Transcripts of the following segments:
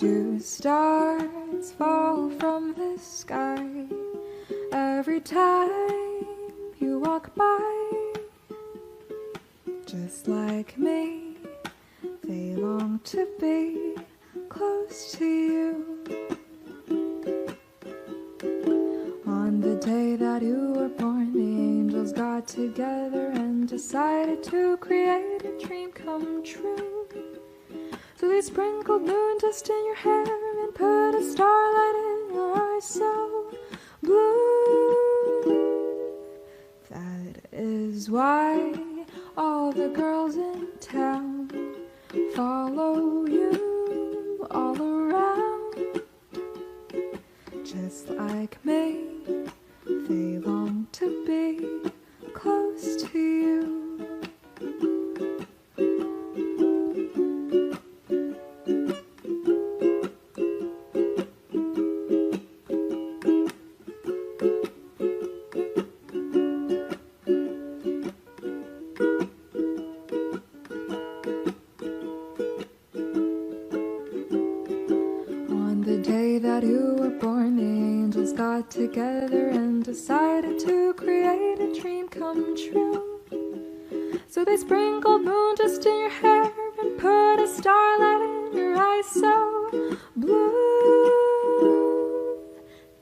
do stars fall from the sky every time you walk by? Just like me, they long to be close to you. On the day that you were born, the angels got together and decided to create a dream come true. So they sprinkled moon dust in your hair and put a starlight in your eyes so blue. That is why all the girls in town follow you all around. Just like me, they long to be close to you. On the day that you were born, the angels got together and decided to create a dream come true. So they sprinkled moon dust in your hair and put a starlight in your eyes so blue.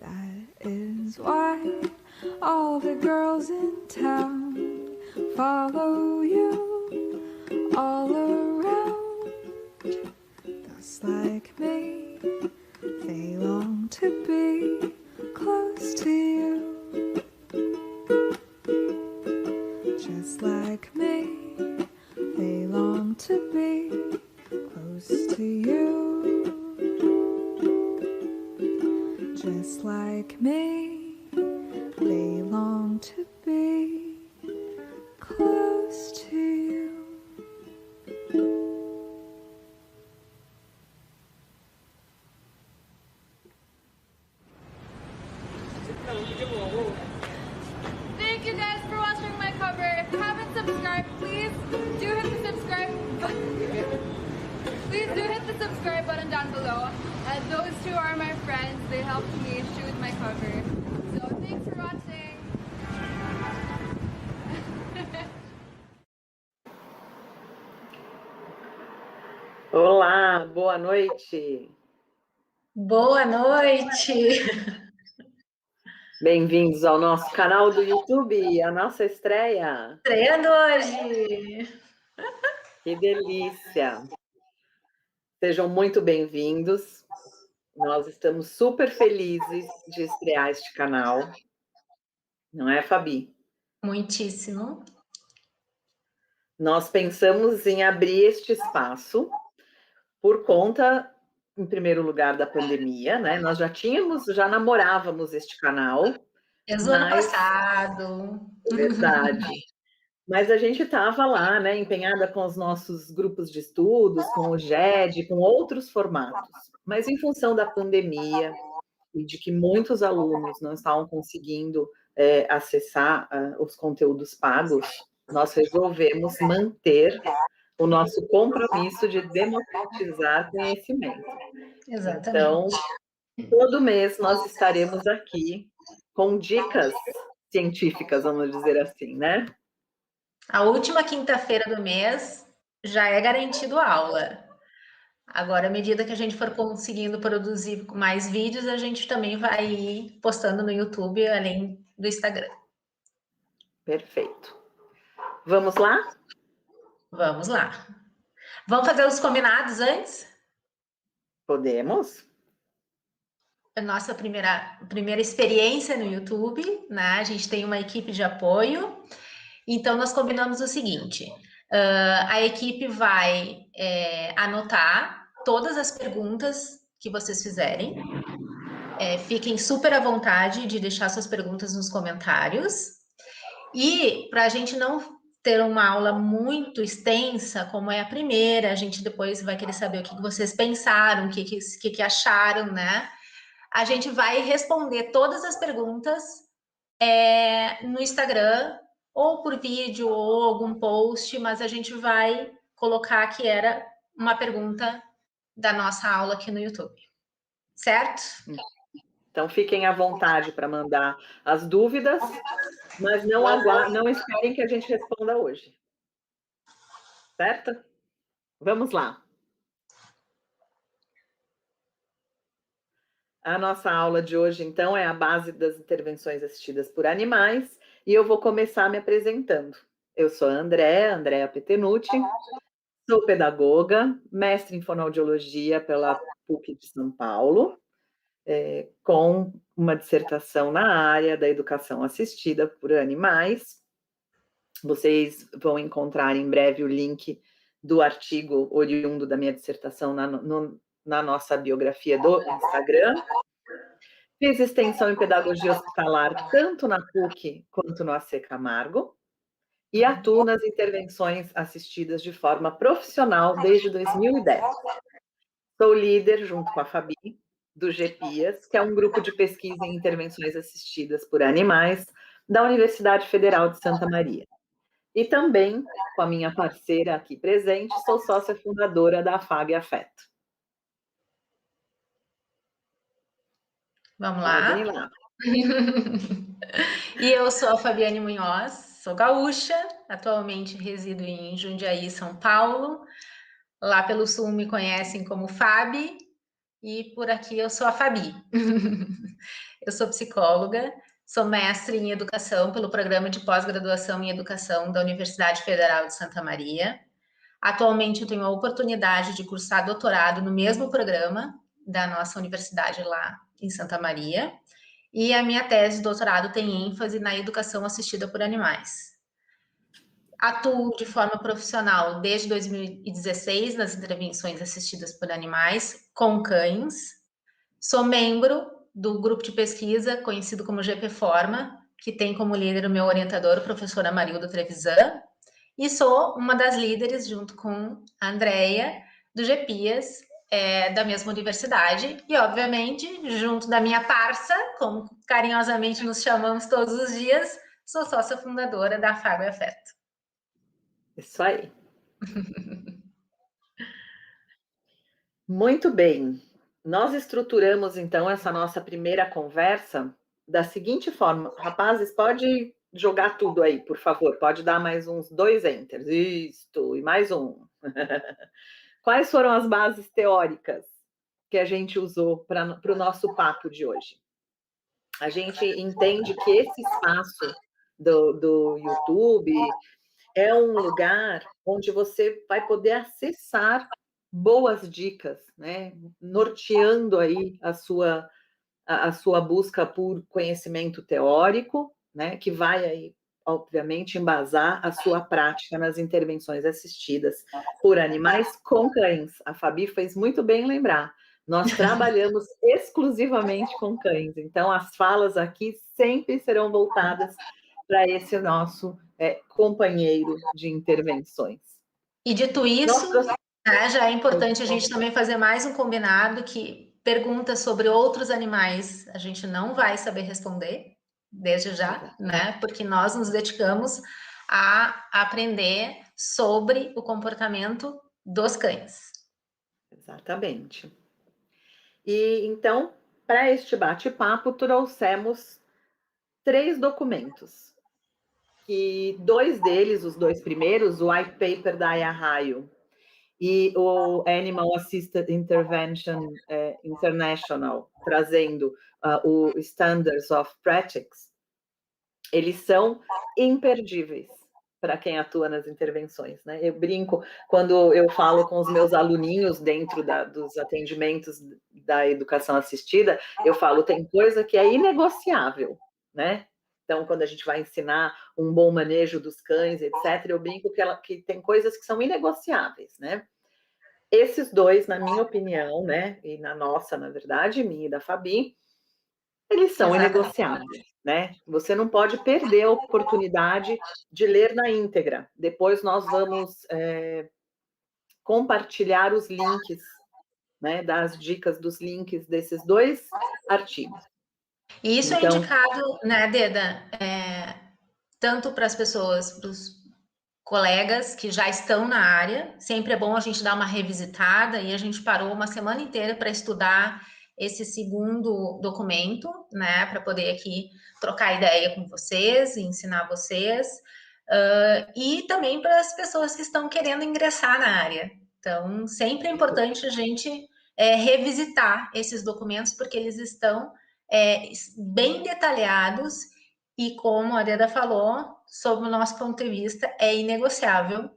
That is why all the girls in town follow you all around. Just like me, they long to be close to you. Just like me, they long to be close to you. Just like me, they long to be close to you. Thank you guys for watching my cover. If you haven't subscribed, please do hit the subscribe please do hit the subscribe button down below. Those two are my friends. They helped me shoot my cover. So thanks for watching. Olá, boa noite. Boa noite! Bem-vindos ao nosso canal do YouTube, a nossa estreia. Estreando hoje! Que delícia! Sejam muito bem-vindos. Nós estamos super felizes de estrear este canal. Não é, Fabi? Muitíssimo. Nós pensamos em abrir este espaço por conta, em primeiro lugar, da pandemia, né? Nós já namorávamos este canal. Desde o ano passado. É verdade. Mas a gente estava lá, né, empenhada com os nossos grupos de estudos, com o GED, com outros formatos. Mas em função da pandemia e de que muitos alunos não estavam conseguindo acessar os conteúdos pagos, nós resolvemos manter o nosso compromisso de democratizar conhecimento. Exatamente. Então, todo mês nós estaremos aqui com dicas científicas, vamos dizer assim, né? A última quinta-feira do mês já é garantido aula. Agora, à medida que a gente for conseguindo produzir mais vídeos, a gente também vai ir postando no YouTube, além do Instagram. Perfeito. Vamos lá? Vamos lá. Vamos fazer os combinados antes? Podemos. A nossa primeira experiência no YouTube, né? A gente tem uma equipe de apoio. Então, nós combinamos o seguinte: a equipe vai anotar todas as perguntas que vocês fizerem. Fiquem super à vontade de deixar suas perguntas nos comentários. E para a gente não ter uma aula muito extensa, como é a primeira, a gente depois vai querer saber o que vocês pensaram, o que acharam, né? A gente vai responder todas as perguntas no Instagram, ou por vídeo, ou algum post, mas a gente vai colocar que era uma pergunta da nossa aula aqui no YouTube. Certo? Então, fiquem à vontade para mandar as dúvidas, mas não esperem que a gente responda hoje. Certo? Vamos lá. A nossa aula de hoje, então, é a base das intervenções assistidas por animais, e eu vou começar me apresentando. Eu sou a Andrea Petenucci, sou pedagoga, mestre em fonoaudiologia pela PUC de São Paulo, com uma dissertação na área da educação assistida por animais. Vocês vão encontrar em breve o link do artigo oriundo da minha dissertação na nossa biografia do Instagram. Fiz extensão em pedagogia hospitalar tanto na PUC quanto no AC Camargo e atuo nas intervenções assistidas de forma profissional desde 2010. Sou líder, junto com a Fabi, do GPIAS, que é um grupo de pesquisa em intervenções assistidas por animais da Universidade Federal de Santa Maria. E também, com a minha parceira aqui presente, sou sócia fundadora da AFAB Afeto. Vamos lá. E eu sou a Fabiane Munhoz, sou gaúcha, atualmente resido em Jundiaí, São Paulo. Lá pelo sul me conhecem como Fabi, e por aqui eu sou a Fabi. Eu sou psicóloga, sou mestre em educação pelo programa de pós-graduação em educação da Universidade Federal de Santa Maria. Atualmente eu tenho a oportunidade de cursar doutorado no mesmo programa da nossa universidade lá em Santa Maria. E a minha tese de doutorado tem ênfase na educação assistida por animais. Atuo de forma profissional desde 2016 nas intervenções assistidas por animais com cães. Sou membro do grupo de pesquisa conhecido como GP Forma, que tem como líder o meu orientador, o professor Amarildo Trevisan. E sou uma das líderes, junto com a Andrea, do GPIAS, da mesma universidade. E, obviamente, junto da minha parça, como carinhosamente nos chamamos todos os dias, sou sócia fundadora da AFAB Afeto. Isso aí. Muito bem. Nós estruturamos, então, essa nossa primeira conversa da seguinte forma. Rapazes, pode jogar tudo aí, por favor. Pode dar mais uns 2 enters. Isto, e mais um. Quais foram as bases teóricas que a gente usou para o nosso papo de hoje? A gente entende que esse espaço do YouTube é um lugar onde você vai poder acessar boas dicas, né? Norteando aí a sua busca por conhecimento teórico, né? Que vai aí, obviamente, embasar a sua prática nas intervenções assistidas por animais com cães. A Fabi fez muito bem lembrar. Nós trabalhamos exclusivamente com cães, então as falas aqui sempre serão voltadas para esse nosso companheiro de intervenções. E dito isso, já é importante a gente também fazer mais um combinado que perguntas sobre outros animais a gente não vai saber responder, desde já, né? Porque nós nos dedicamos a aprender sobre o comportamento dos cães. Exatamente. E então, para este bate-papo, trouxemos 3 documentos. Que 2 deles, os 2 primeiros, o White Paper da IAHAIO e o Animal Assisted Intervention International, trazendo o Standards of Practice, eles são imperdíveis para quem atua nas intervenções, né? Eu brinco quando eu falo com os meus aluninhos dentro dos atendimentos da educação assistida, eu falo, tem coisa que é inegociável, né? Então, quando a gente vai ensinar um bom manejo dos cães, etc., eu brinco que tem coisas que são inegociáveis, né? Esses 2, na minha opinião, né, e na nossa, na verdade, minha e da Fabi, eles são inegociáveis, né? Você não pode perder a oportunidade de ler na íntegra. Depois nós vamos compartilhar os links, né, das dicas dos links desses 2 artigos. E isso então, é indicado, né, Deda, tanto para as pessoas, para os colegas que já estão na área. Sempre é bom a gente dar uma revisitada, e a gente parou uma semana inteira para estudar esse segundo documento, né, para poder aqui trocar ideia com vocês e ensinar vocês, e também para as pessoas que estão querendo ingressar na área. Então, sempre é importante a gente revisitar esses documentos, porque eles estão bem detalhados e, como a Deda falou, sob o nosso ponto de vista, é inegociável.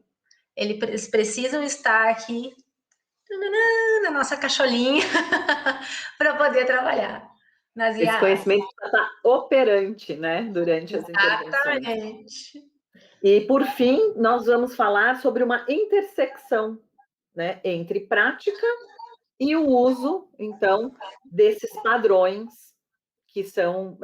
Eles precisam estar aqui na nossa cacholinha para poder trabalhar nas Esse IAAs. conhecimento está operante, né, durante as intervenções. Exatamente. E, por fim, nós vamos falar sobre uma intersecção, né, entre prática e o uso, então, desses padrões que são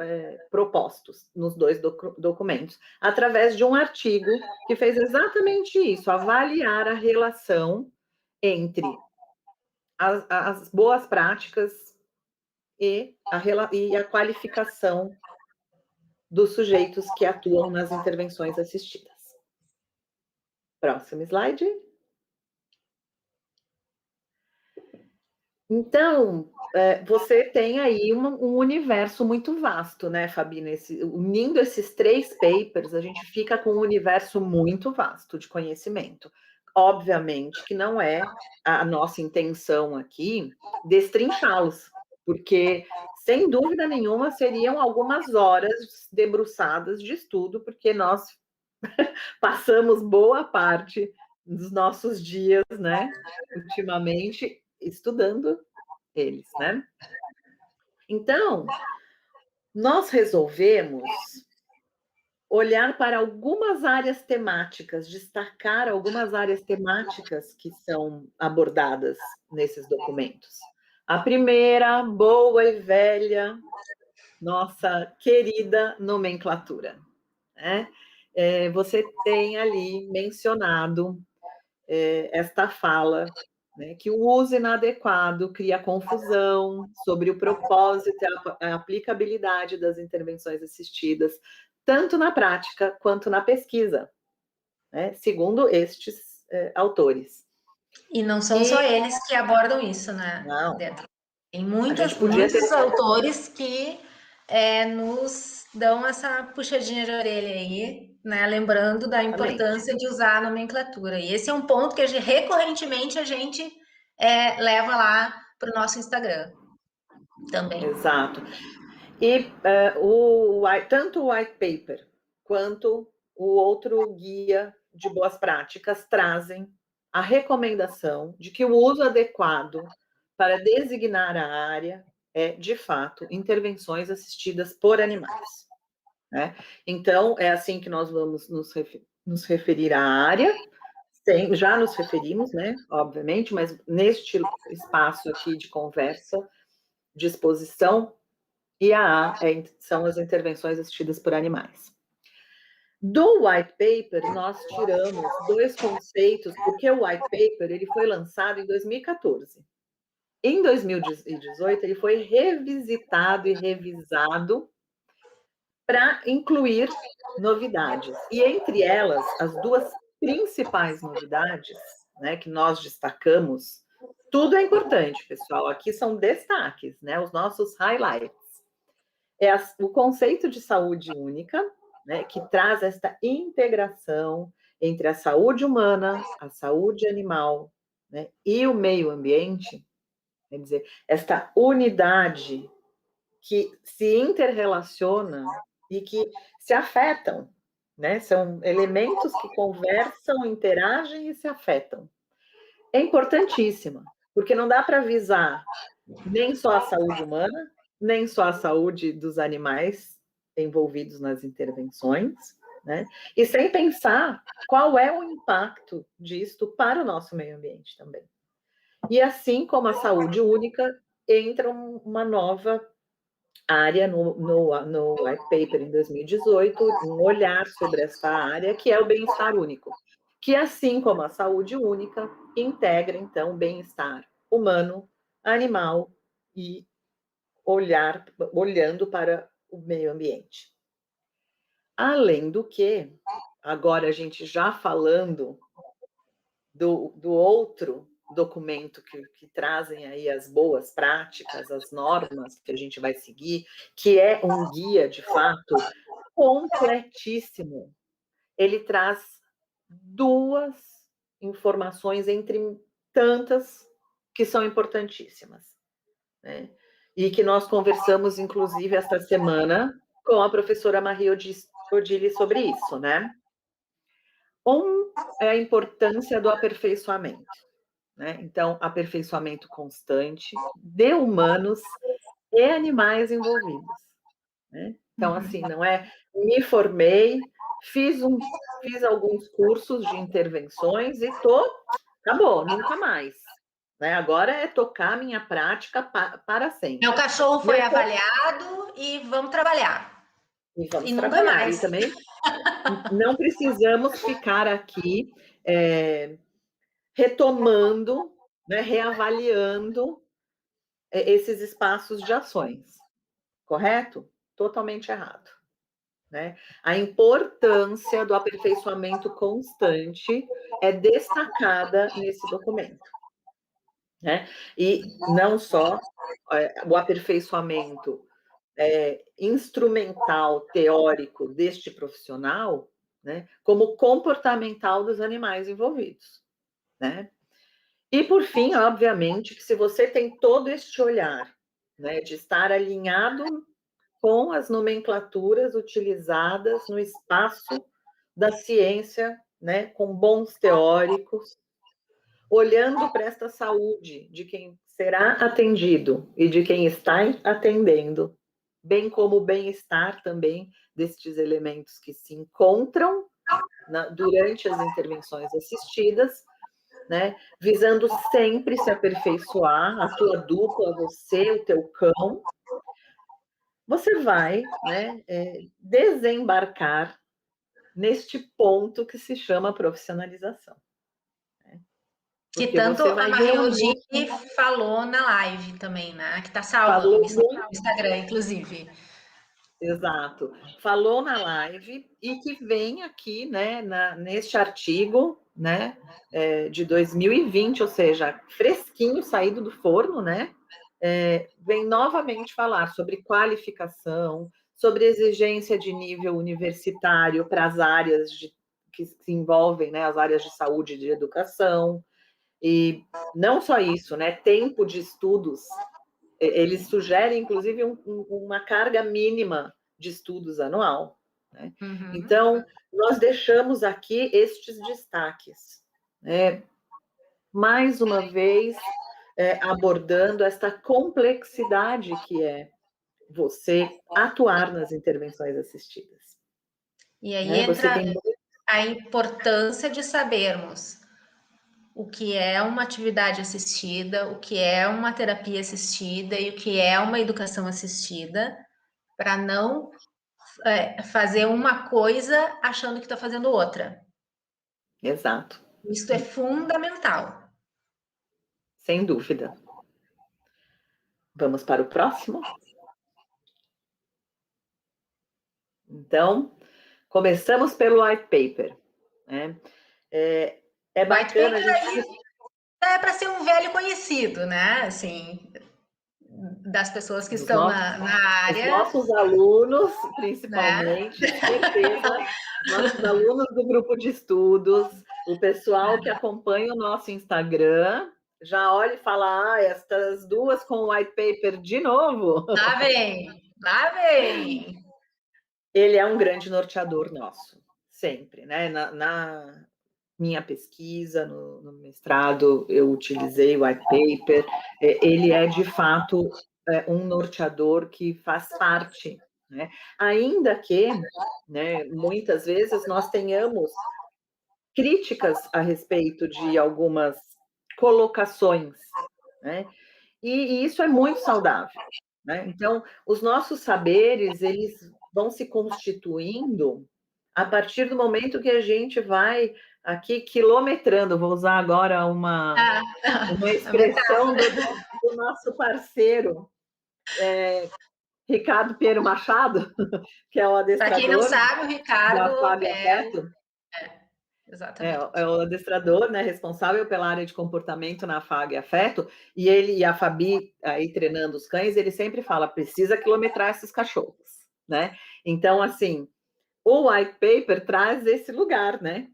propostos nos dois documentos, através de um artigo que fez exatamente isso, avaliar a relação entre as boas práticas e a qualificação dos sujeitos que atuam nas intervenções assistidas. Próximo slide. Então, você tem aí um universo muito vasto, né, Fabi? Unindo esses 3 papers, a gente fica com um universo muito vasto de conhecimento. Obviamente que não é a nossa intenção aqui destrinchá-los, porque, sem dúvida nenhuma, seriam algumas horas debruçadas de estudo, porque nós passamos boa parte dos nossos dias, né, ultimamente, estudando eles, né? Então, nós resolvemos olhar para algumas áreas temáticas, destacar algumas áreas temáticas que são abordadas nesses documentos. A primeira, boa e velha, nossa querida nomenclatura, né? Você tem ali mencionado esta fala, né, que o uso inadequado cria confusão sobre o propósito e a aplicabilidade das intervenções assistidas, tanto na prática quanto na pesquisa, né, segundo estes autores. E não são só eles que abordam isso, né? Não. Tem muitos autores que nos dão essa puxadinha de orelha aí, né? Lembrando da importância de usar a nomenclatura. E esse é um ponto que recorrentemente a gente leva lá para o nosso Instagram também. Exato. E tanto o white paper quanto o outro guia de boas práticas trazem a recomendação de que o uso adequado para designar a área é, de fato, intervenções assistidas por animais, né? Então, é assim que nós vamos nos referir à área. Já nos referimos, né, obviamente, mas neste espaço aqui de conversa, de exposição, IAA são as intervenções assistidas por animais. Do white paper, nós tiramos 2 conceitos, porque o white paper ele foi lançado em 2014. Em 2018, ele foi revisitado e revisado para incluir novidades. E entre elas, as 2 principais novidades, né, que nós destacamos, tudo é importante, pessoal, aqui são destaques, né, os nossos highlights. O conceito de saúde única, né, que traz esta integração entre a saúde humana, a saúde animal, né, e o meio ambiente, quer dizer, esta unidade que se interrelaciona e que se afetam, né? São elementos que conversam, interagem e se afetam. É importantíssima, porque não dá para visar nem só a saúde humana, nem só a saúde dos animais envolvidos nas intervenções, né? E sem pensar qual é o impacto disto para o nosso meio ambiente também. E assim como a saúde única, entra uma nova área no white paper em 2018, um olhar sobre essa área, que é o bem-estar único, que assim como a saúde única, integra então o bem-estar humano, animal e olhando para o meio ambiente. Além do que, agora a gente já falando do outro documento que trazem aí as boas práticas, as normas que a gente vai seguir, que é um guia, de fato, completíssimo. Ele traz 2 informações entre tantas que são importantíssimas, né? E que nós conversamos, inclusive, esta semana com a professora Maria Odile sobre isso, né? É a importância do aperfeiçoamento, né? Então, aperfeiçoamento constante de humanos e animais envolvidos, né? Então, assim, não é me fiz alguns cursos de intervenções e acabou, nunca mais, né? Agora é tocar a minha prática para sempre. Meu cachorro foi avaliado e vamos trabalhar. E vamos nunca trabalhar. mais. E também não precisamos ficar aqui retomando, né, reavaliando esses espaços de ações, correto? Totalmente errado, né? A importância do aperfeiçoamento constante é destacada nesse documento, né? E não só o aperfeiçoamento instrumental, teórico deste profissional, né, como comportamental dos animais envolvidos, né? E, por fim, obviamente, que se você tem todo este olhar, né, de estar alinhado com as nomenclaturas utilizadas no espaço da ciência, né, com bons teóricos, olhando para esta saúde de quem será atendido e de quem está atendendo, bem como o bem-estar também destes elementos que se encontram durante as intervenções assistidas, né, visando sempre se aperfeiçoar, a tua dupla, você, o teu cão, você vai, né, desembarcar neste ponto que se chama profissionalização. Né? Que tanto a Maria Odile falou na live também, né? Que está salva no Instagram, inclusive. Exato. Falou na live e que vem aqui, né, neste artigo, né, de 2020, ou seja, fresquinho, saído do forno, né, vem novamente falar sobre qualificação, sobre exigência de nível universitário para as áreas que se envolvem, né, as áreas de saúde e de educação, e não só isso, né, tempo de estudos. Eles sugerem, inclusive, uma carga mínima de estudos anual, né? Uhum. Então, nós deixamos aqui estes destaques, né? Mais uma vez, abordando esta complexidade que é você atuar nas intervenções assistidas. E aí entra a importância de sabermos o que é uma atividade assistida, o que é uma terapia assistida e o que é uma educação assistida, para não fazer uma coisa achando que está fazendo outra. Exato. Isso é fundamental. Sem dúvida. Vamos para o próximo? Então, começamos pelo white paper. Né? É bacana a gente... É para ser um velho conhecido, né? Assim, das pessoas que estão na área. Os nossos alunos, principalmente, né? Certeza, nossos alunos do grupo de estudos, o pessoal que acompanha o nosso Instagram, já olha e fala, estas duas com o white paper de novo. Lá vem, lá vem. Ele é um grande norteador nosso, sempre, né? Na minha pesquisa, no mestrado, eu utilizei o white paper. Ele é, de fato, um norteador que faz parte, né? Ainda que, né, muitas vezes nós tenhamos críticas a respeito de algumas colocações, né? E isso é muito saudável, né? Então, os nossos saberes, eles vão se constituindo a partir do momento que a gente vai aqui quilometrando, vou usar agora uma expressão do nosso parceiro, Ricardo Pinheiro Machado, que é o adestrador. Para quem não sabe, o Ricardo Exatamente. É o adestrador, né, responsável pela área de comportamento na Afago e Afeto, e ele e a Fabi, aí treinando os cães, ele sempre fala, precisa quilometrar esses cachorros, né? Então, assim, o white paper traz esse lugar, né?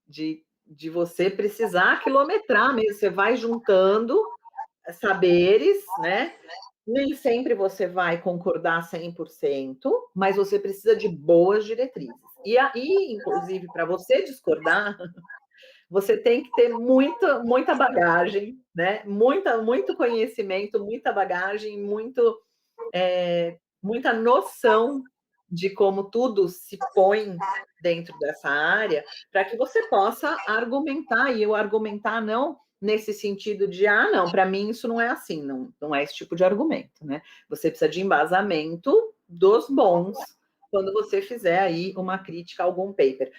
De você precisar quilometrar mesmo, você vai juntando saberes, né? Nem sempre você vai concordar 100%, mas você precisa de boas diretrizes. E aí, inclusive, para você discordar, você tem que ter muita bagagem, né? Muito conhecimento, muita bagagem, muita noção de como tudo se põe dentro dessa área, para que você possa argumentar, e eu argumentar não nesse sentido de, não, para mim isso não é assim, não é esse tipo de argumento, né? Você precisa de embasamento dos bons quando você fizer aí uma crítica a algum paper.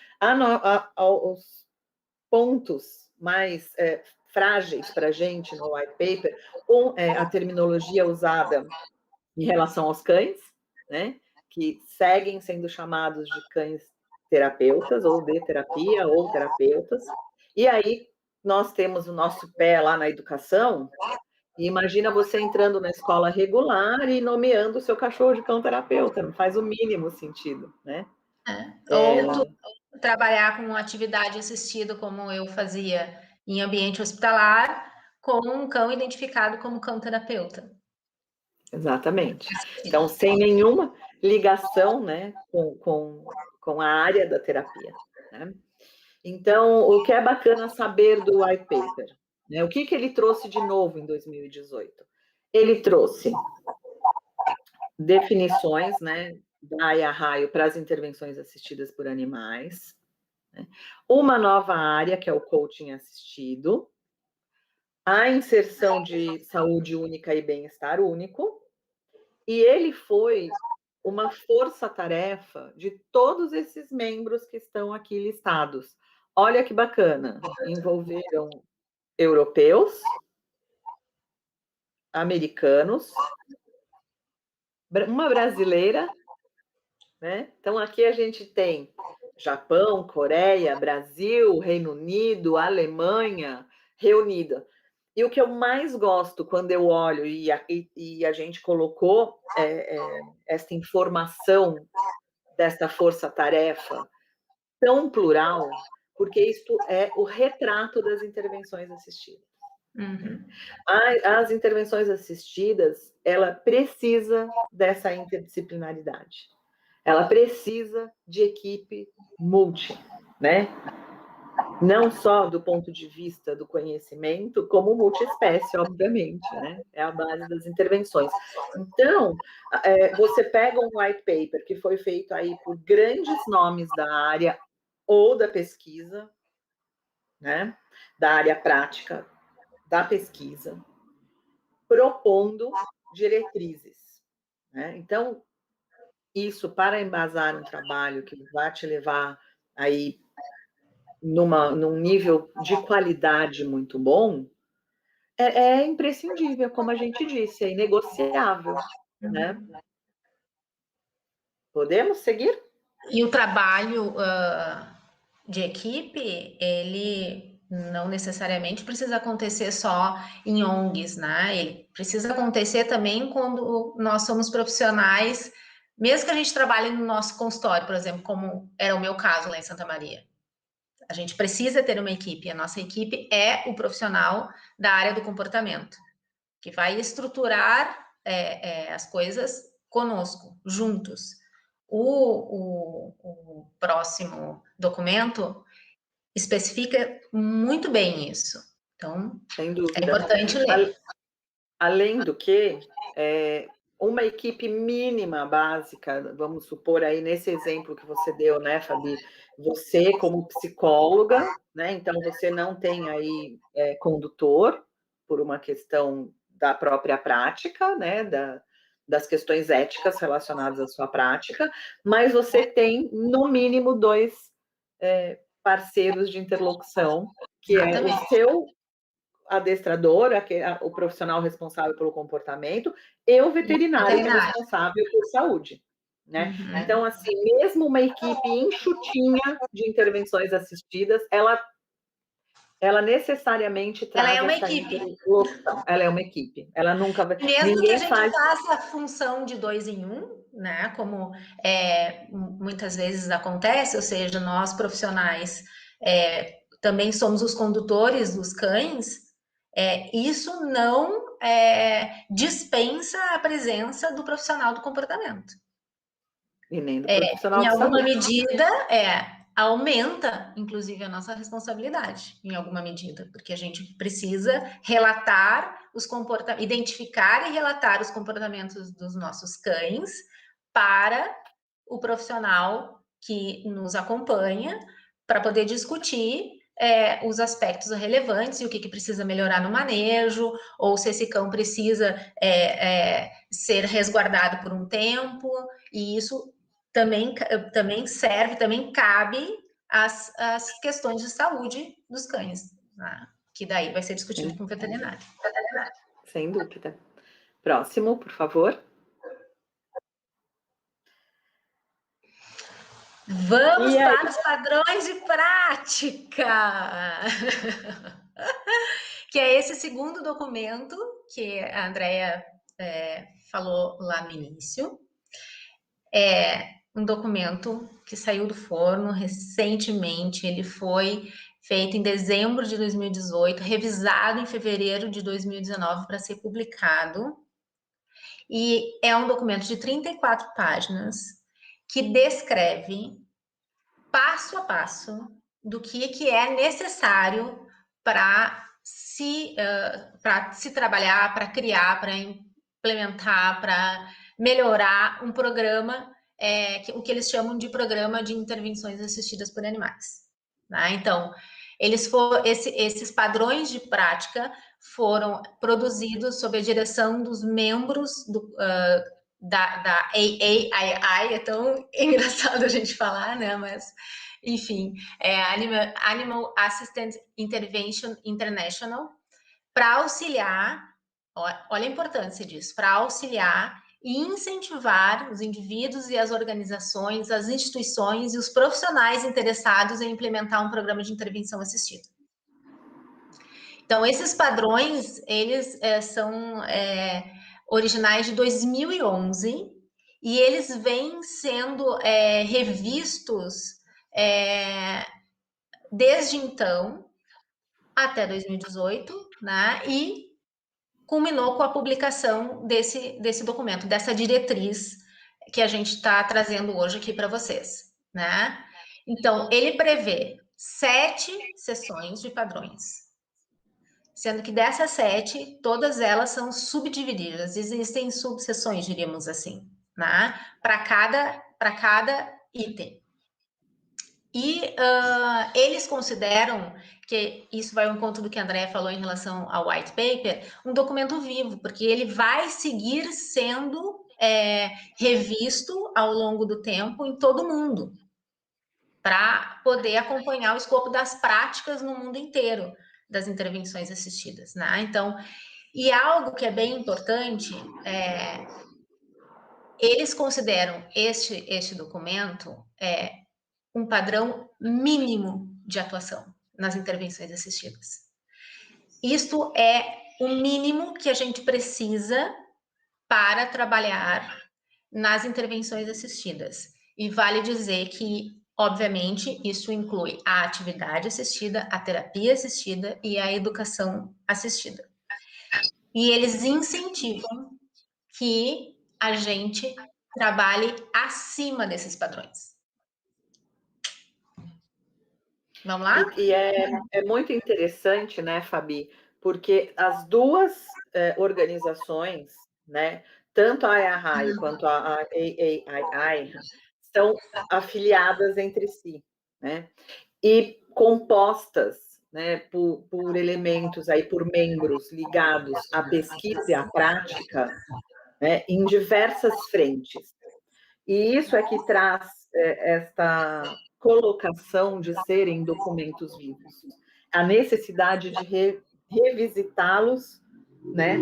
Os pontos mais frágeis para a gente no white paper, a terminologia usada em relação aos cães, né, que seguem sendo chamados de cães terapeutas, ou de terapia, ou terapeutas, e aí nós temos o nosso pé lá na educação, e imagina você entrando na escola regular e nomeando o seu cachorro de cão terapeuta, não faz o mínimo sentido, né? Ou trabalhar com atividade assistida, como eu fazia em ambiente hospitalar, com um cão identificado como cão terapeuta. Exatamente. Então, sem nenhuma ligação, né, com a área da terapia, né? Então, o que é bacana saber do white paper, né? O que ele trouxe de novo em 2018? Ele trouxe definições, né, da raio para as intervenções assistidas por animais, né? Uma nova área, que é o coaching assistido, a inserção de saúde única e bem-estar único, e ele foi uma força-tarefa de todos esses membros que estão aqui listados. Olha que bacana, envolveram europeus, americanos, uma brasileira, né? Então aqui a gente tem Japão, Coreia, Brasil, Reino Unido, Alemanha reunida. E o que eu mais gosto quando eu olho e a gente colocou essa informação dessa força-tarefa tão plural, porque isto é o retrato das intervenções assistidas. Uhum. As intervenções assistidas, ela precisa dessa interdisciplinaridade. Ela precisa de equipe multi, né? Não só do ponto de vista do conhecimento, como multiespécie, obviamente, né? É a base das intervenções. Então, você pega um white paper que foi feito aí por grandes nomes da área ou da pesquisa, né? Da área prática, da pesquisa, propondo diretrizes, né? Então, isso para embasar um trabalho que vai te levar aí num nível de qualidade muito bom, é imprescindível, como a gente disse, é inegociável, né? Podemos seguir? E o trabalho de equipe, ele não necessariamente precisa acontecer só em ONGs, né? Ele precisa acontecer também quando nós somos profissionais, mesmo que a gente trabalhe no nosso consultório, por exemplo, como era o meu caso lá em Santa Maria. A gente precisa ter uma equipe, a nossa equipe é o profissional da área do comportamento, que vai estruturar as coisas conosco, juntos. O próximo documento especifica muito bem isso. Então, sem dúvida. é importante ler. Além do que, uma equipe mínima básica, vamos supor aí nesse exemplo que você deu, né, Fabi? Você como psicóloga, né? Então você não tem aí condutor por uma questão da própria prática, né? Das questões éticas relacionadas à sua prática, mas você tem no mínimo 2 parceiros de interlocução, que é o seu adestrador, o profissional responsável pelo comportamento, e o veterinário que é responsável por saúde. né? Então, assim, mesmo uma equipe enxutinha de intervenções assistidas, ela necessariamente traz Ela é uma essa equipe. interlocução. Ela é uma equipe. Ela nunca vai... Mesmo que a gente faça a função de 2 em 1, né? Como muitas vezes acontece, ou seja, nós profissionais também somos os condutores dos cães, isso não dispensa a presença do profissional do comportamento. E nem do profissional em de alguma saúde. medida, aumenta, inclusive, a nossa responsabilidade, em alguma medida, porque a gente precisa relatar os comportamentos, identificar e relatar os comportamentos dos nossos cães para o profissional que nos acompanha, para poder discutir os aspectos relevantes e o que precisa melhorar no manejo, ou se esse cão precisa ser resguardado por um tempo, e isso também serve, também cabe as questões de saúde dos cães, né? Que daí vai ser discutido com o veterinário. Sem dúvida. Próximo, por favor. Vamos para os padrões de prática! Que é esse segundo documento que a Andrea falou lá no início. É um documento que saiu do forno recentemente, ele foi feito em dezembro de 2018, revisado em fevereiro de 2019 para ser publicado. E é um documento de 34 páginas que descreve passo a passo do que é necessário para se trabalhar, para criar, para implementar, para melhorar um programa, o que eles chamam de programa de intervenções assistidas por animais. Tá? Então, esses padrões de prática foram produzidos sob a direção dos membros da AAII, é tão engraçado a gente falar, né? Mas, enfim, Animal Assisted Intervention International, para auxiliar, olha a importância disso, para auxiliar e incentivar os indivíduos e as organizações, as instituições e os profissionais interessados em implementar um programa de intervenção assistida. Então, esses padrões, eles são originais de 2011 e eles vêm sendo revistos desde então até 2018, né? E culminou com a publicação desse documento, dessa diretriz que a gente está trazendo hoje aqui para vocês, né? Então, ele prevê 7 sessões de padrões, sendo que dessas 7, todas elas são subdivididas, existem subseções, diríamos assim, né? Para cada item. E eles consideram que isso vai ao encontro do que a Andrea falou em relação ao white paper, um documento vivo, porque ele vai seguir sendo revisto ao longo do tempo em todo o mundo, para poder acompanhar o escopo das práticas no mundo inteiro das intervenções assistidas, né? Então, e algo que é bem importante, eles consideram este documento um padrão mínimo de atuação nas intervenções assistidas. Isto é o mínimo que a gente precisa para trabalhar nas intervenções assistidas. E vale dizer que, obviamente, isso inclui a atividade assistida, a terapia assistida e a educação assistida. E eles incentivam que a gente trabalhe acima desses padrões. Vamos lá? E é muito interessante, né, Fabi, porque as duas organizações, né, tanto a AAI quanto a AAII, estão afiliadas entre si, né, e compostas, né, por elementos aí, por membros ligados à pesquisa e à prática, né, em diversas frentes. E isso é que traz esta colocação de serem documentos vivos, a necessidade de revisitá-los, né,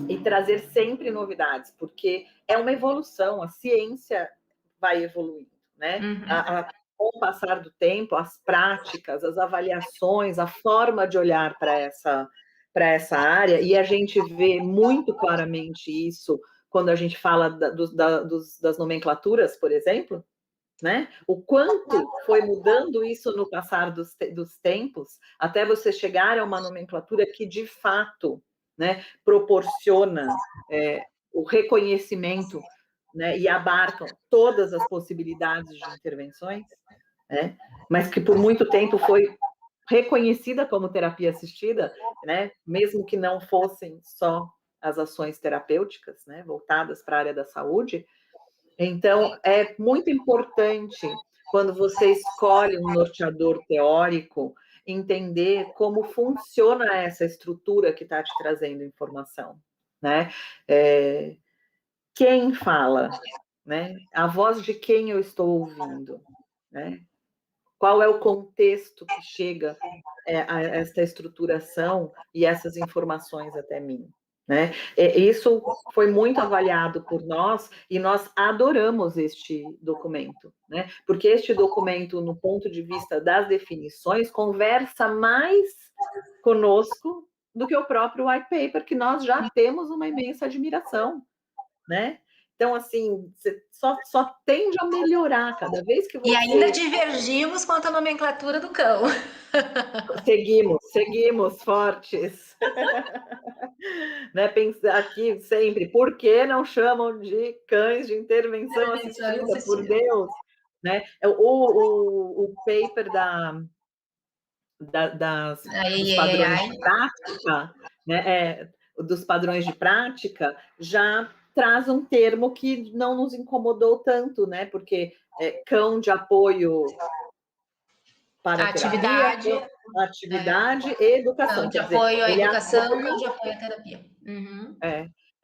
e trazer sempre novidades, porque é uma evolução, a ciência vai evoluindo, né? Com o passar do tempo, as práticas, as avaliações, a forma de olhar para essa área, e a gente vê muito claramente isso quando a gente fala das nomenclaturas, por exemplo, né? O quanto foi mudando isso no passar dos tempos, até você chegar a uma nomenclatura que, de fato, né, proporciona o reconhecimento, né, e abarcam todas as possibilidades de intervenções, né, mas que por muito tempo foi reconhecida como terapia assistida, né, mesmo que não fossem só as ações terapêuticas, né, voltadas para a área da saúde. Então, é muito importante, quando você escolhe um norteador teórico, entender como funciona essa estrutura que está te trazendo informação, né? Quem fala, né? A voz de quem eu estou ouvindo, né? Qual é o contexto que chega a essa estruturação e essas informações até mim, né? Isso foi muito avaliado por nós e nós adoramos este documento, né? Porque este documento, no ponto de vista das definições, conversa mais conosco do que o próprio white paper, que nós já temos uma imensa admiração, né? Então, assim, você só tende a melhorar cada vez que você... E ainda divergimos quanto à nomenclatura do cão. Seguimos fortes. Né, pensar aqui sempre, por que não chamam de cães de intervenção assistida, por Deus? Né? O paper dos padrões de prática, né, dos padrões de prática, já traz um termo que não nos incomodou tanto, né? Porque cão de apoio para atividade, e educação. Cão de apoio à educação, cão de apoio à terapia.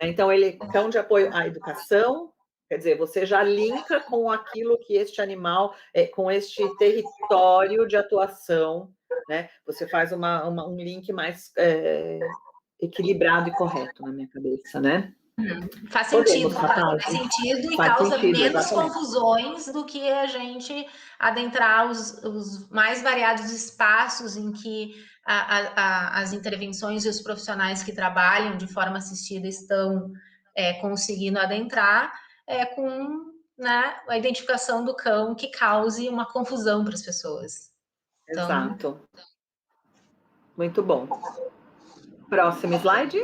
Então, cão de apoio à educação, quer dizer, você já linka com aquilo que este animal, com este território de atuação, né? Você faz um link mais equilibrado e correto na minha cabeça, né? Faz sentido, e causa menos confusões do que a gente adentrar os mais variados espaços em que as intervenções e os profissionais que trabalham de forma assistida estão conseguindo adentrar com, né, a identificação do cão que cause uma confusão para as pessoas. Então... Exato. Muito bom. Próximo slide.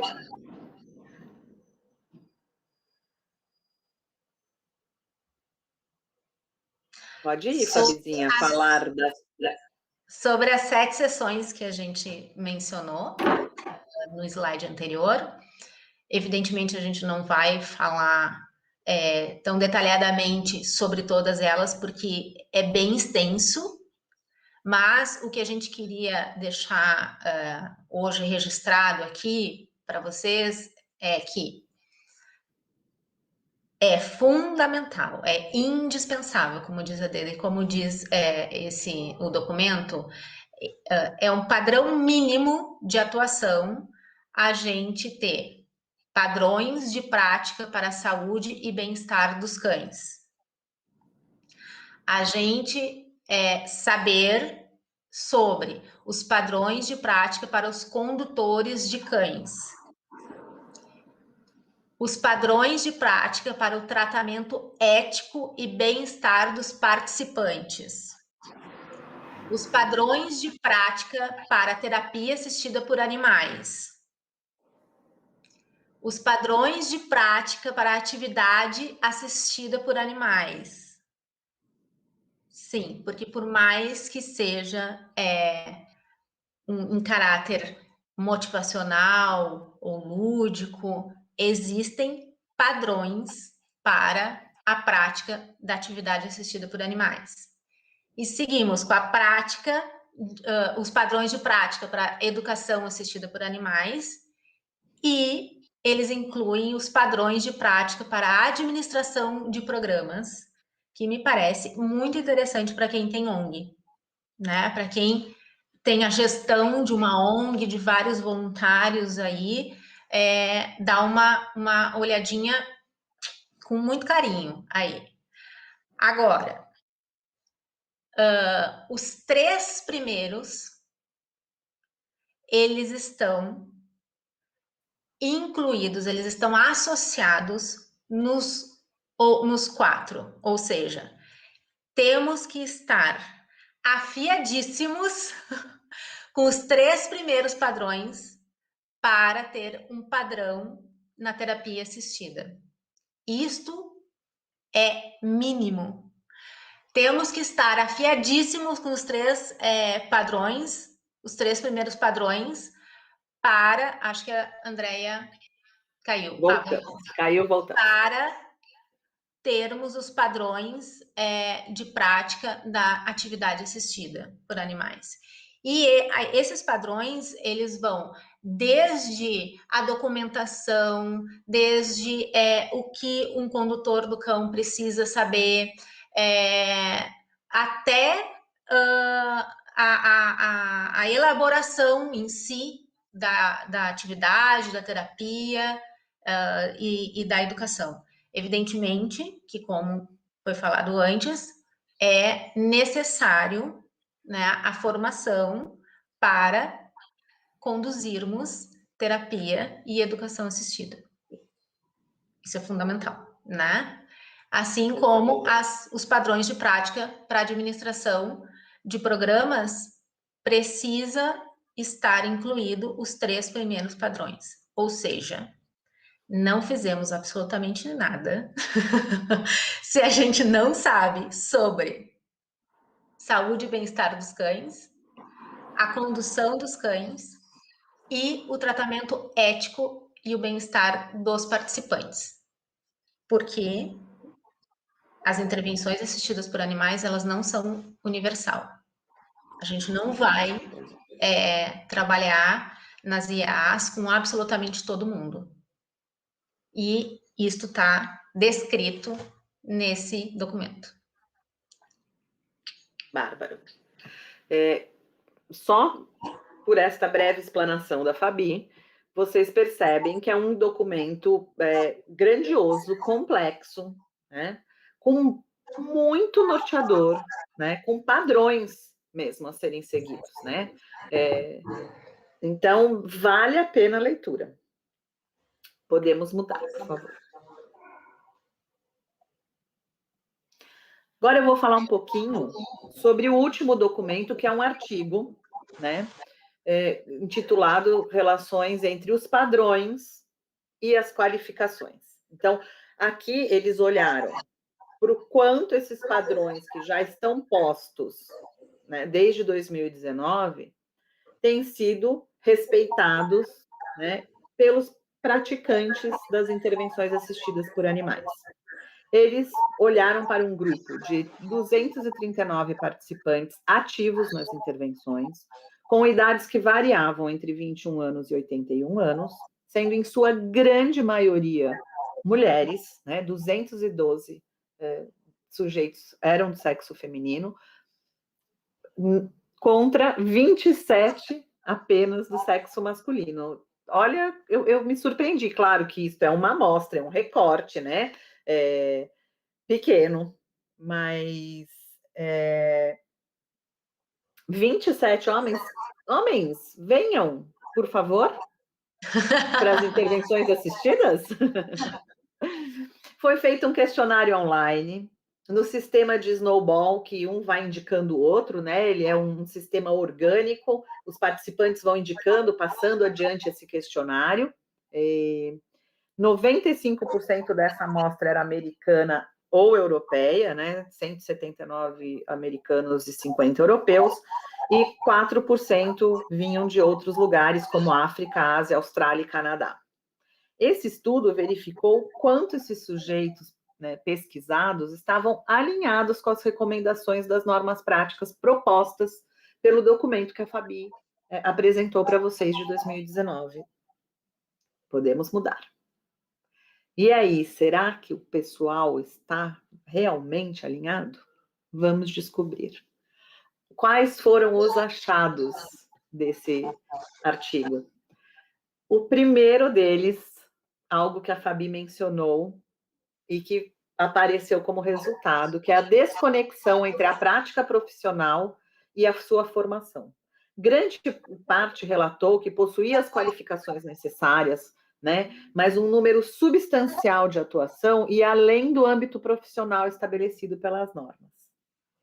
Pode ir, Fabizinha, falar sobre as 7 sessões que a gente mencionou no slide anterior. Evidentemente, a gente não vai falar tão detalhadamente sobre todas elas, porque é bem extenso, mas o que a gente queria deixar hoje registrado aqui para vocês é que é fundamental, é indispensável, como diz a Dede, como diz o documento, é um padrão mínimo de atuação a gente ter padrões de prática para a saúde e bem-estar dos cães. A gente saber sobre os padrões de prática para os condutores de cães. Os padrões de prática para o tratamento ético e bem-estar dos participantes. Os padrões de prática para a terapia assistida por animais. Os padrões de prática para a atividade assistida por animais. Sim, porque por mais que seja um caráter motivacional ou lúdico, existem padrões para a prática da atividade assistida por animais. E seguimos com a prática, os padrões de prática para educação assistida por animais, e eles incluem os padrões de prática para a administração de programas, que me parece muito interessante para quem tem ONG, né? Para quem tem a gestão de uma ONG, de vários voluntários aí, dar uma olhadinha com muito carinho aí. Agora, os 3 primeiros, eles estão incluídos, eles estão associados nos 4, ou seja, temos que estar afiadíssimos com os 3 primeiros padrões para ter um padrão na terapia assistida. Isto é mínimo. Temos que estar afiadíssimos com os 3 padrões, os 3 primeiros padrões, para, acho que a Andrea caiu. Caiu, voltando. Para termos os padrões de prática da atividade assistida por animais. E esses padrões, eles vão desde a documentação, desde o que um condutor do cão precisa saber, até a elaboração em si da atividade, da terapia e da educação. Evidentemente que, como foi falado antes, é necessário, né, a formação para conduzirmos terapia e educação assistida. Isso é fundamental, né? Assim como os padrões de prática para administração de programas, precisa estar incluído os 3 primeiros padrões. Ou seja, não fizemos absolutamente nada se a gente não sabe sobre saúde e bem-estar dos cães, a condução dos cães e o tratamento ético e o bem-estar dos participantes. Porque as intervenções assistidas por animais, elas não são universal. A gente não vai trabalhar nas IAs com absolutamente todo mundo. E isto está descrito nesse documento. Bárbaro. Só por esta breve explanação da Fabi, vocês percebem que é um documento grandioso, complexo, né? Com muito norteador, né? Com padrões mesmo a serem seguidos, né? Então, vale a pena a leitura. Podemos mudar, por favor. Agora eu vou falar um pouquinho sobre o último documento, que é um artigo, né? Intitulado Relações entre os Padrões e as Qualificações. Então, aqui eles olharam para o quanto esses padrões que já estão postos, né, desde 2019, têm sido respeitados, né, pelos praticantes das intervenções assistidas por animais. Eles olharam para um grupo de 239 participantes ativos nas intervenções, com idades que variavam entre 21 anos e 81 anos, sendo em sua grande maioria mulheres, né, 212 sujeitos eram do sexo feminino, contra 27 apenas do sexo masculino. Olha, eu me surpreendi, claro que isso é uma amostra, é um recorte, né? Pequeno, mas 27 homens. Homens, venham, por favor, para as intervenções assistidas. Foi feito um questionário online no sistema de Snowball, que um vai indicando o outro, né? Ele é um sistema orgânico, os participantes vão indicando, passando adiante esse questionário. 95% dessa amostra era americana ou europeia, né? 179 americanos e 50 europeus, e 4% vinham de outros lugares, como África, Ásia, Austrália e Canadá. Esse estudo verificou quanto esses sujeitos, né, pesquisados estavam alinhados com as recomendações das normas práticas propostas pelo documento que a Fabi apresentou para vocês de 2019. Podemos mudar. E aí, será que o pessoal está realmente alinhado? Vamos descobrir. Quais foram os achados desse artigo? O primeiro deles, algo que a Fabi mencionou e que apareceu como resultado, que é a desconexão entre a prática profissional e a sua formação. Grande parte relatou que possuía as qualificações necessárias, né, mas um número substancial de atuação e além do âmbito profissional estabelecido pelas normas,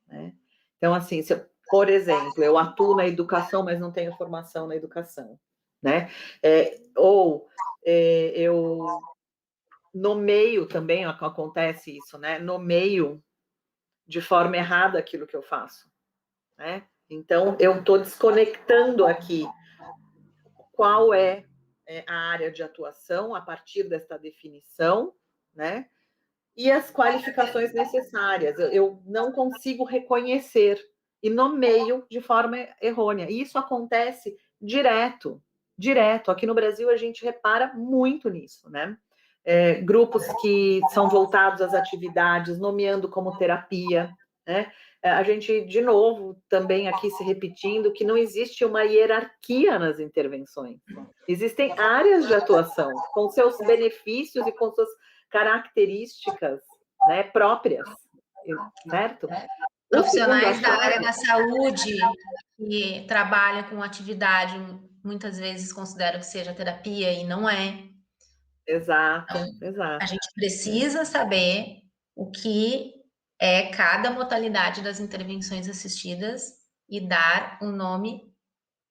né? Então, assim, se eu, por exemplo, eu atuo na educação, mas não tenho formação na educação, né? Eu nomeio também, acontece isso, né? Nomeio de forma errada aquilo que eu faço, né? Então, eu estou desconectando aqui qual é a área de atuação a partir desta definição, né? E as qualificações necessárias. Eu não consigo reconhecer e nomeio de forma errônea. E isso acontece direto, direto. Aqui no Brasil a gente repara muito nisso, né? Grupos que são voltados às atividades, nomeando como terapia, né? A gente, de novo, também aqui se repetindo, que não existe uma hierarquia nas intervenções. Existem áreas de atuação, com seus benefícios e com suas características, né, próprias, certo? Profissionais da área da saúde que trabalham com atividade, muitas vezes consideram que seja terapia e não é. Exato, exato. A gente precisa saber o que é cada modalidade das intervenções assistidas e dar um nome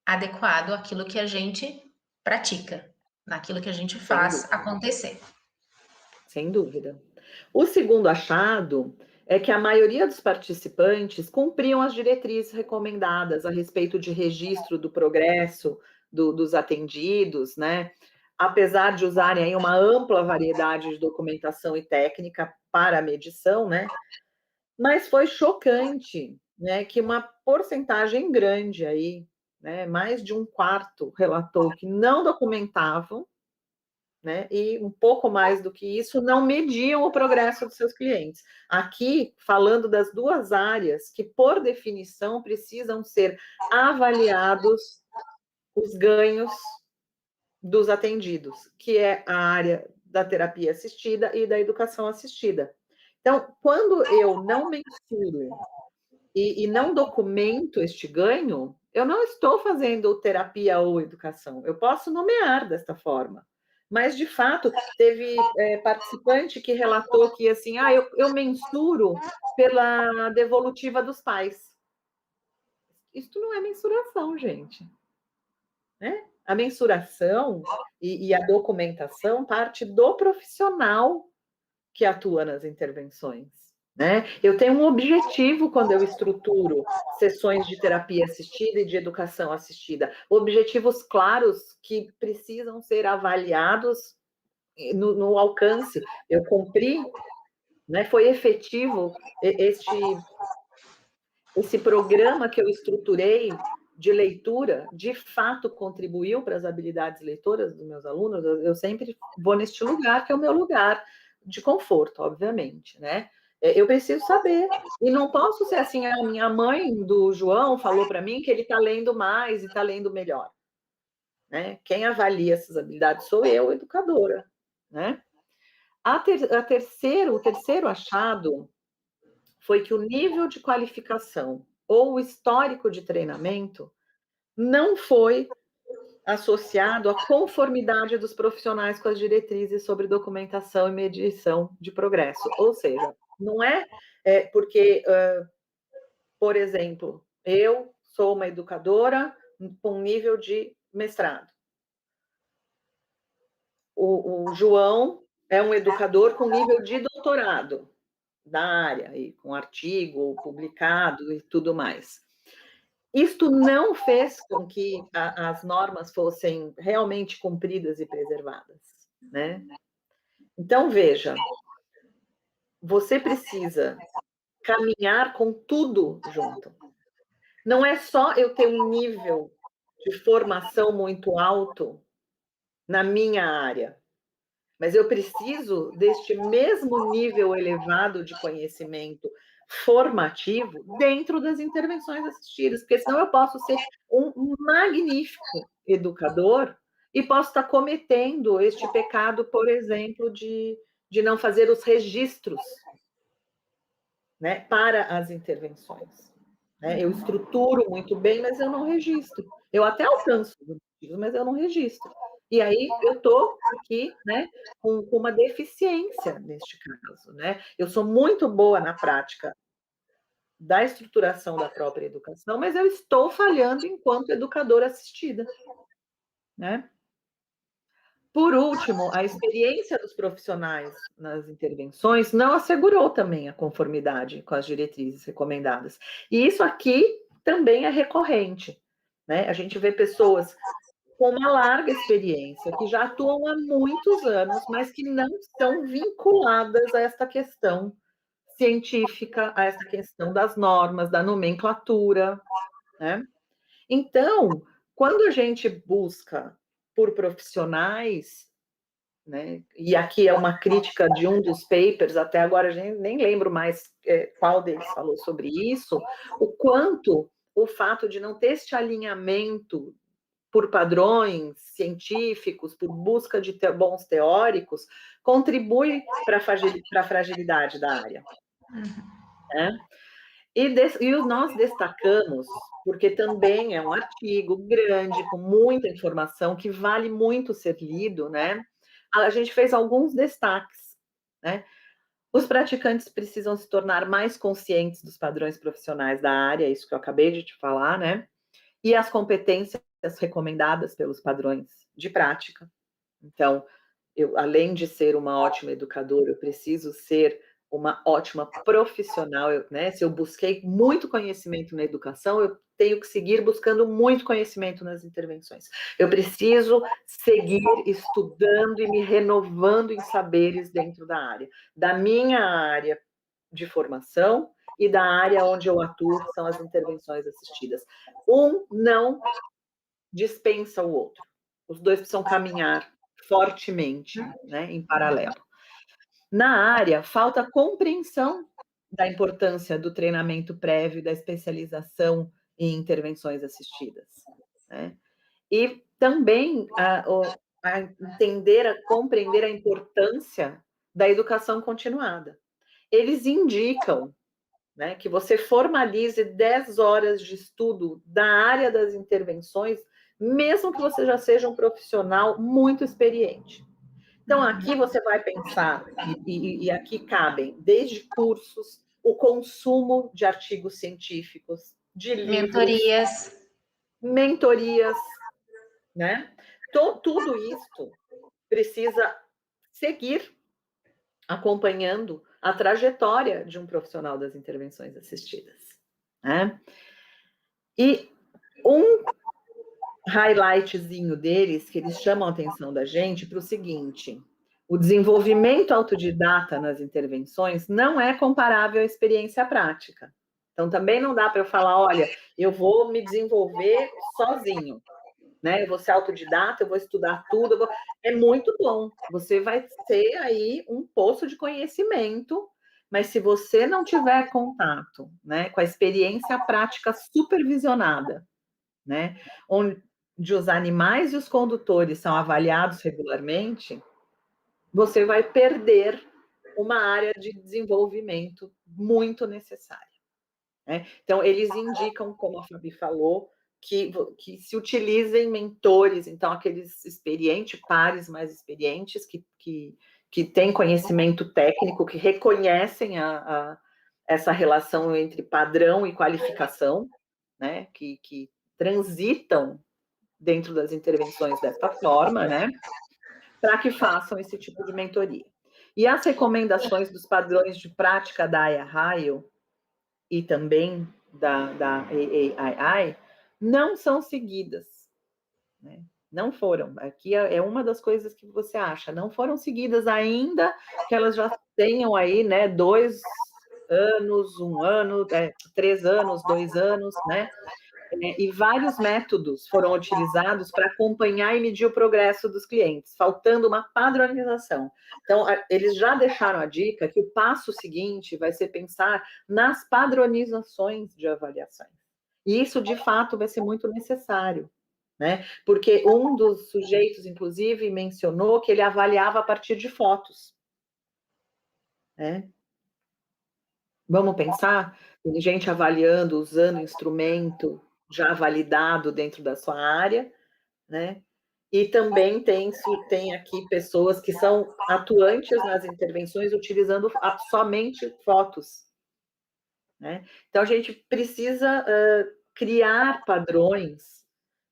adequado àquilo que a gente pratica, naquilo que a gente faz acontecer. Sem dúvida. O segundo achado é que a maioria dos participantes cumpriam as diretrizes recomendadas a respeito de registro do progresso dos atendidos, né? Apesar de usarem aí uma ampla variedade de documentação e técnica para a medição, né? Mas foi chocante, né, que uma porcentagem grande aí, né, mais de um quarto relatou que não documentavam, né, e um pouco mais do que isso, não mediam o progresso dos seus clientes. Aqui, falando das duas áreas que, por definição, precisam ser avaliados os ganhos dos atendidos, que é a área da terapia assistida e da educação assistida. Então, quando eu não mensuro e não documento este ganho, eu não estou fazendo terapia ou educação. Eu posso nomear desta forma. Mas, de fato, teve participante que relatou que, assim, eu mensuro pela devolutiva dos pais. Isso não é mensuração, gente. Né? A mensuração e a documentação parte do profissional que atua nas intervenções. Né? Eu tenho um objetivo quando eu estruturo sessões de terapia assistida e de educação assistida, objetivos claros que precisam ser avaliados no alcance. Eu cumpri, né? Foi efetivo esse programa que eu estruturei de leitura, de fato contribuiu para as habilidades leitoras dos meus alunos. Eu sempre vou neste lugar, que é o meu lugar de conforto, obviamente, né? Eu preciso saber. E não posso ser assim, a minha mãe do João falou para mim que ele está lendo mais e está lendo melhor. Né? Quem avalia essas habilidades sou eu, educadora. Né? O terceiro achado foi que o nível de qualificação ou o histórico de treinamento não foi associado à conformidade dos profissionais com as diretrizes sobre documentação e medição de progresso. Ou seja, não é porque, por exemplo, eu sou uma educadora com nível de mestrado. O João é um educador com nível de doutorado da área, e com artigo publicado e tudo mais. Isto não fez com que as normas fossem realmente cumpridas e preservadas, né? Então, veja, você precisa caminhar com tudo junto. Não é só eu ter um nível de formação muito alto na minha área, mas eu preciso deste mesmo nível elevado de conhecimento formativo dentro das intervenções assistidas, porque senão eu posso ser um magnífico educador, e posso estar cometendo este pecado, por exemplo, de não fazer os registros, né, para as intervenções. Né? Eu estruturo muito bem, mas eu não registro. Eu até alcanço os objetivos, mas eu não registro. E aí eu estou aqui, né, com uma deficiência neste caso. Né? Eu sou muito boa na prática da estruturação da própria educação, mas eu estou falhando enquanto educadora assistida. Né? Por último, a experiência dos profissionais nas intervenções não assegurou também a conformidade com as diretrizes recomendadas. E isso aqui também é recorrente. Né? A gente vê pessoas com uma larga experiência, que já atuam há muitos anos, mas que não estão vinculadas a esta questão científica, a essa questão das normas, da nomenclatura. Né? Então, quando a gente busca por profissionais, né, e aqui é uma crítica de um dos papers, até agora a gente nem lembro mais qual deles falou sobre isso, o quanto o fato de não ter este alinhamento por padrões científicos, por busca de bons teóricos, contribui para a fragilidade da área. Né? E nós destacamos, porque também é um artigo grande, com muita informação, que vale muito ser lido, né? A gente fez alguns destaques, né? Os praticantes precisam se tornar mais conscientes dos padrões profissionais da área, isso que eu acabei de te falar, né? E as competências recomendadas pelos padrões de prática. Então, além de ser uma ótima educadora, eu preciso ser uma ótima profissional, né? Se eu busquei muito conhecimento na educação, eu tenho que seguir buscando muito conhecimento nas intervenções. Eu preciso seguir estudando e me renovando em saberes dentro da área. Da minha área de formação e da área onde eu atuo, que são as intervenções assistidas. Um não dispensa o outro. Os dois precisam caminhar fortemente, né, em paralelo. Na área, falta compreensão da importância do treinamento prévio, da especialização em intervenções assistidas. Né? E também compreender a importância da educação continuada. Eles indicam, né, que você formalize 10 horas de estudo da área das intervenções, mesmo que você já seja um profissional muito experiente. Então, aqui você vai pensar, e aqui cabem desde cursos, o consumo de artigos científicos, de livros, mentorias, né? Tudo isso precisa seguir acompanhando a trajetória de um profissional das intervenções assistidas. Né? E um highlightzinho deles, que eles chamam a atenção da gente, para o seguinte: o desenvolvimento autodidata nas intervenções não é comparável à experiência prática. Então, também não dá para eu falar, olha, eu vou me desenvolver sozinho, né? Eu vou ser autodidata, eu vou estudar tudo. É muito bom. Você vai ter aí um poço de conhecimento, mas se você não tiver contato, né, com a experiência prática supervisionada, né, onde os animais e os condutores são avaliados regularmente, você vai perder uma área de desenvolvimento muito necessária. Né? Então, eles indicam, como a Fabi falou, que se utilizem mentores, então, aqueles experientes, pares mais experientes, que têm conhecimento técnico, que reconhecem essa relação entre padrão e qualificação, né? Que transitam dentro das intervenções desta forma, né? Para que façam esse tipo de mentoria. E as recomendações dos padrões de prática da AIA-RAIO e também da AAII não são seguidas. Né? Não foram. Aqui é uma das coisas que você acha. Não foram seguidas ainda, que elas já tenham aí, né, 2 anos, 1 ano, 3 anos, 2 anos, né? E vários métodos foram utilizados para acompanhar e medir o progresso dos clientes, faltando uma padronização. Então, eles já deixaram a dica que o passo seguinte vai ser pensar nas padronizações de avaliações. E isso, de fato, vai ser muito necessário. né? Porque um dos sujeitos, inclusive, mencionou que ele avaliava a partir de fotos, né? Vamos pensar? Tem gente avaliando, usando instrumento já validado dentro da sua área, né? E também tem aqui pessoas que são atuantes nas intervenções utilizando somente fotos, né? Então, a gente precisa criar padrões,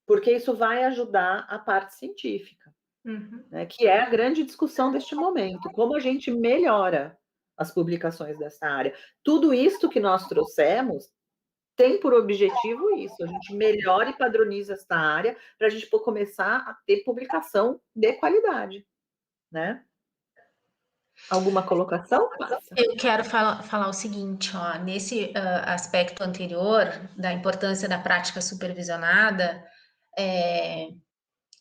porque isso vai ajudar a parte científica, né? Que é a grande discussão deste momento, como a gente melhora as publicações dessa área. Tudo isso que nós trouxemos tem por objetivo isso, a gente melhora e padroniza essa área para a gente começar a ter publicação de qualidade, né? Alguma colocação? Passa. Eu quero falar o seguinte, ó, nesse aspecto anterior da importância da prática supervisionada,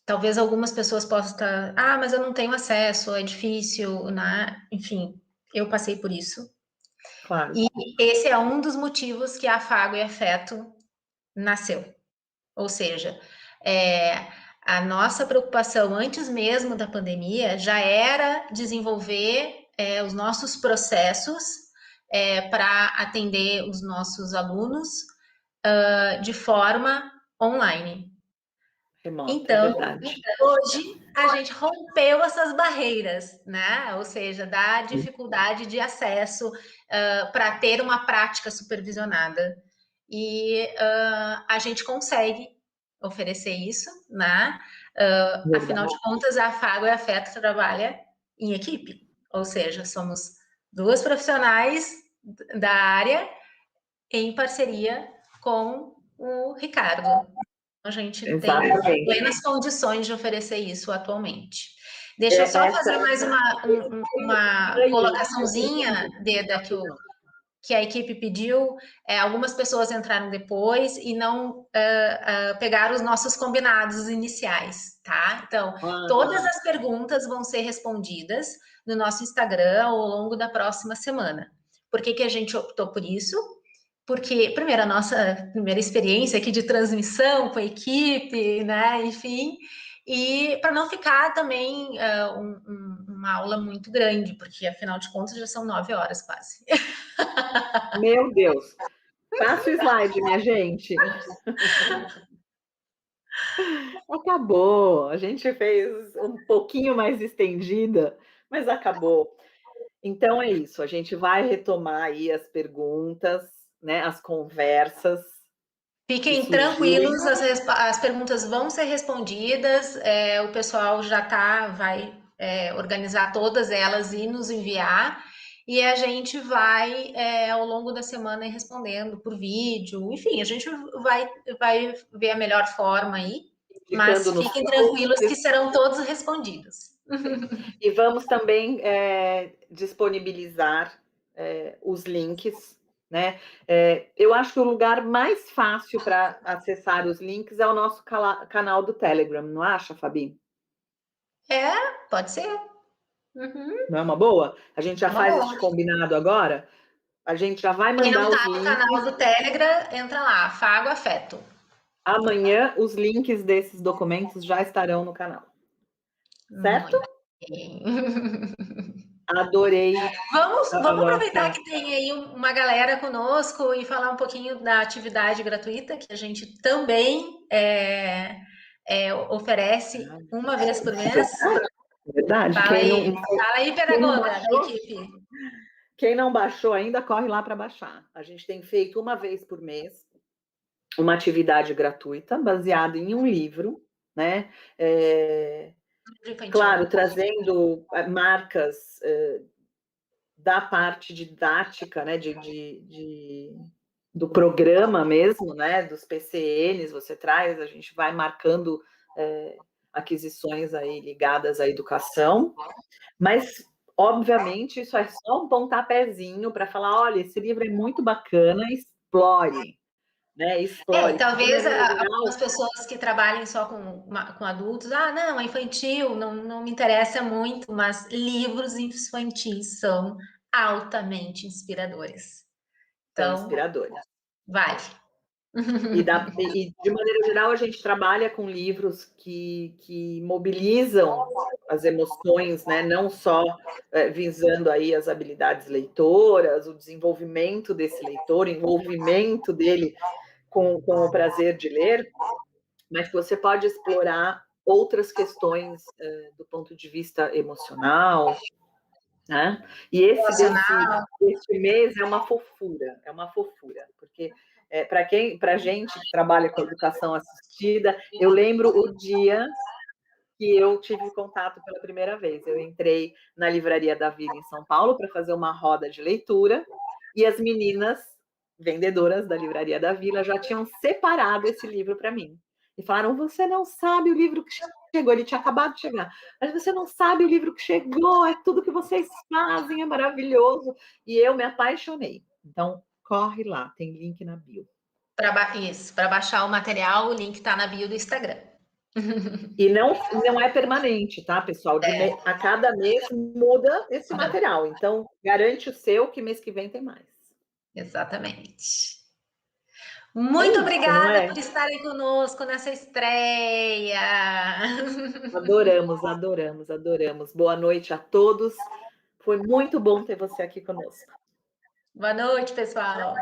talvez algumas pessoas possam estar, mas eu não tenho acesso, é difícil, né? Enfim, eu passei por isso. Claro. E esse é um dos motivos que a Afago e Afeto nasceu. Ou seja, a nossa preocupação antes mesmo da pandemia já era desenvolver os nossos processos para atender os nossos alunos de forma online. Remota, Então, verdade. hoje a gente rompeu essas barreiras, né? Ou seja, da dificuldade de acesso para ter uma prática supervisionada. E a gente consegue oferecer isso, né? Afinal de contas, a Afago e a Afeto trabalha em equipe, ou seja, somos duas profissionais da área em parceria com o Ricardo. A gente Exatamente. tem plenas condições de oferecer isso atualmente. Deixa eu só fazer mais uma colocaçãozinha que a equipe pediu. Algumas pessoas entraram depois e não pegaram os nossos combinados iniciais, tá? Então, todas as perguntas vão ser respondidas no nosso Instagram ao longo da próxima semana. Por que a gente optou por isso? Porque, primeiro, a nossa primeira experiência aqui de transmissão com a equipe, né? Enfim, e para não ficar também uma aula muito grande, porque afinal de contas já são 9 horas quase. Meu Deus. Passa o slide, minha gente. Acabou. A gente fez um pouquinho mais estendida, mas acabou. Então é isso. A gente vai retomar aí as perguntas, né? As conversas. Fiquem tranquilos, as perguntas vão ser respondidas. O pessoal já vai organizar todas elas e nos enviar. E a gente vai, ao longo da semana, ir respondendo por vídeo. Enfim, a gente vai ver a melhor forma aí. Mas fiquem tranquilos que serão todos respondidos. E vamos também disponibilizar os links, né? Eu acho que o lugar mais fácil para acessar os links é o nosso canal do Telegram, não acha, Fabi? Pode ser. Não é uma boa? A gente já faz esse combinado agora? A gente já vai mandar Quem não os tá no canal do Telegram, entra lá, Afago Afeto. Amanhã os links desses documentos já estarão no canal. Certo? Adorei. Vamos aproveitar que tem aí uma galera conosco e falar um pouquinho da atividade gratuita que a gente também oferece uma vez por mês. Verdade. Fala aí, pedagoga da equipe. Quem não baixou ainda, corre lá para baixar. A gente tem feito uma vez por mês uma atividade gratuita baseada em um livro, né? Claro, trazendo marcas da parte didática, né? Do programa mesmo, né? Dos PCNs, você traz, a gente vai marcando aquisições aí ligadas à educação, mas obviamente isso é só um pontapézinho para falar, olha, esse livro é muito bacana, explore, né? Explore. Talvez algumas pessoas que trabalhem só com adultos, não, é infantil, não me interessa muito, mas livros infantis são altamente inspiradores. Então, são inspiradores. Vale. E, de maneira geral, a gente trabalha com livros que mobilizam as emoções, né? Não só visando aí as habilidades leitoras, o desenvolvimento desse leitor, o envolvimento dele com o prazer de ler, mas que você pode explorar outras questões do ponto de vista emocional, né? E esse mês é uma fofura, porque para a gente que trabalha com educação assistida, eu lembro o dia que eu tive contato pela primeira vez. Eu entrei na Livraria da Vila em São Paulo para fazer uma roda de leitura e as meninas vendedoras da Livraria da Vila já tinham separado esse livro para mim. E falaram, você não sabe o livro que chegou, ele tinha acabado de chegar, mas você não sabe o livro que chegou, é tudo que vocês fazem, é maravilhoso. E eu me apaixonei. Então, corre lá, tem link na bio. Isso, para baixar o material, o link está na bio do Instagram. E não é permanente, tá, pessoal? A cada mês muda esse material. Então, garante o seu que mês que vem tem mais. Exatamente. Muito obrigada por estarem conosco nessa estreia. Adoramos. Boa noite a todos. Foi muito bom ter você aqui conosco. Boa noite, pessoal.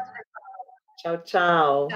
Tchau. Tchau.